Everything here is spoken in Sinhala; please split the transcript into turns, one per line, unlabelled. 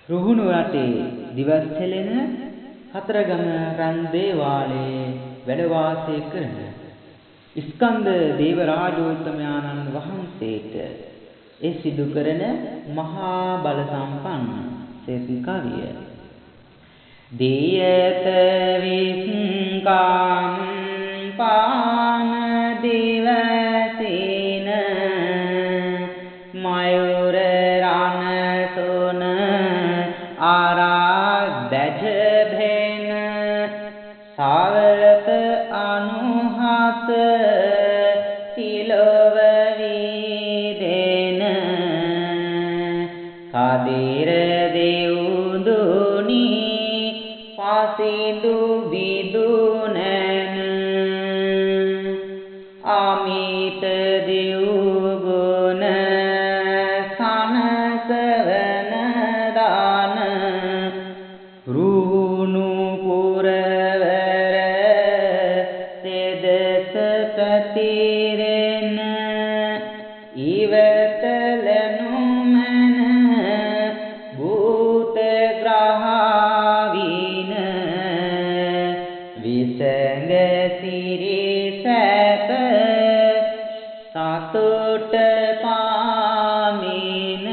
රුහුණු රටේ දිවස් හෙළෙන කතරගම රන් දේවාලයේ වැඩ වාසය කරන ස්කන්ධ දේව රාජෝත්තමයන්න් වහන්සේට ඒ සිදු කරන මහා බල සම්පන්න සෙත් කවිය දියත විස්කාම් පාන දිවසින මයුර රණ සොන ආරාධජ භේන සාවත අනුහත තිලව වීදෙන කදිර දෙවුදුනි පාසිදු විදුනන අමිත දෙව්ගුණ සනසවන දාන රුණු පුරවර සෙදස ප්‍රතිරෙන ඉවතලනු මන භූත ග්‍රහවින විසඟ සිරිසැප සතුට පාමින